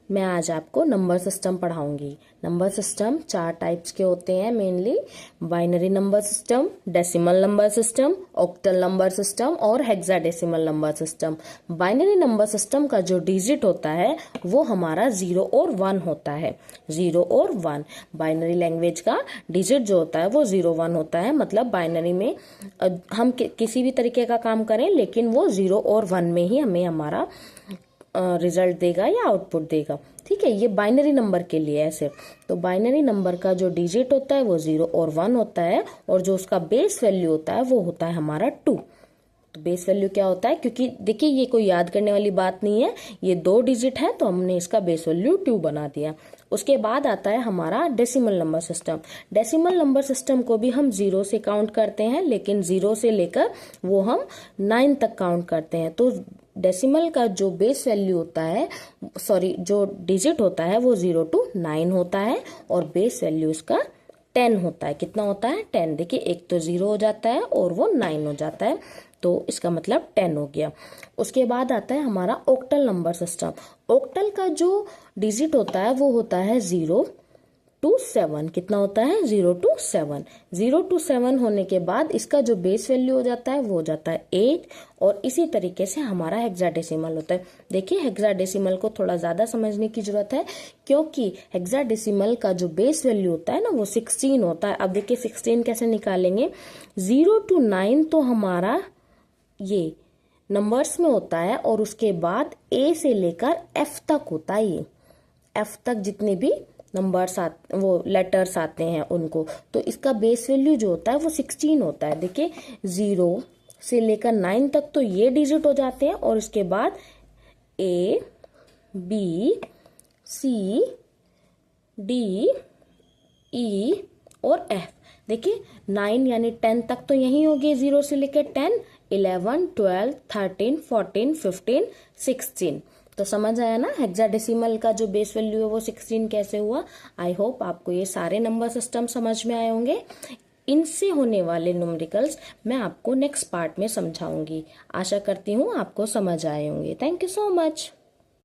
मैं आज आपको नंबर सिस्टम पढ़ाऊंगी। नंबर सिस्टम 4 टाइप्स के होते हैं mainly, binary number system, decimal number system, octal number system और hexadecimal number system. Binary number system का जो डिजिट होता है वो हमारा 0 और 1 होता है। 0 और 1 बाइनरी लैंग्वेज का डिजिट जो होता है वो 0 1 होता है। मतलब बाइनरी में हम किसी भी तरीके का काम करें लेकिन वो 0 और 1 में ही हमें हमारा रिजल्ट देगा या आउटपुट देगा। ठीक है, ये बाइनरी नंबर के लिए है सिर्फ। तो बाइनरी नंबर का जो डिजिट होता है वो 0 और 1 होता है और जो उसका बेस वैल्यू होता है वो होता है हमारा 2। तो बेस वैल्यू क्या होता है, क्योंकि देखिए ये कोई याद करने वाली बात नहीं है, ये 2 डिजिट है तो हमने इसका बेस वैल्यू 2 बना दिया। उसके बाद आता है हमारा decimal number system. Decimal number system को भी हम 0 से काउंट करते हैं, लेकिन 0 से लेकर वो हम 9 तक काउंट करते हैं। तो डेसिमल का जो बेस वैल्यू होता है, जो डिजिट होता है वो 0 to 9 होता है और बेस वैल्यू इसका 10 होता है। कितना होता है? 10। देखिए एक तो 0 हो जाता है और वो 9 हो जाता है, तो इसका मतलब 10 हो गया। उसके बाद आता है हमारा ऑक्टल नंबर सिस्टम। ऑक्टल का जो डिजिट होता है वो होता है 0 to 7। कितना होता है? 0 to 7। 0 to 7 होने के बाद इसका जो बेस वैल्यू हो जाता है वो हो जाता है 8 और इसी तरीके से हमारा हेक्साडेसिमल होता है। देखिए हेक्साडेसिमल को थोड़ा ज्यादा समझने की जरूरत है, क्योंकि हेक्साडेसिमल का जो बेस वैल्यू होता है ना वो 16 होता है। अब देखिए 16 कैसे निकालेंगे? 0 to 9 तो हमारा ये नंबर्स में होता है और उसके बाद ए से लेकर एफ तक होता है। ये एफ तक जितने भी नंबर्स वो लेटर्स आते हैं उनको, तो इसका बेस वैल्यू जो होता है वो 16 होता है। देखिए 0 से लेकर 9 तक तो ये डिजिट हो जाते हैं और उसके बाद A B C D E और एफ। देखिए 9 यानी 10 तक तो यही हो गए, 0 से लेकर 10, 11, 12, 13, 14, 15, 16। तो समझ आया ना हेक्साडेसिमल का जो बेस वैल्यू है वो 16 कैसे हुआ। आई होप आपको ये सारे नंबर सिस्टम समझ में आए होंगे। इनसे होने वाले न्यूमेरिकल्स मैं आपको नेक्स्ट पार्ट में समझाऊंगी। आशा करती हूँ आपको समझ आए होंगे। Thank you so much.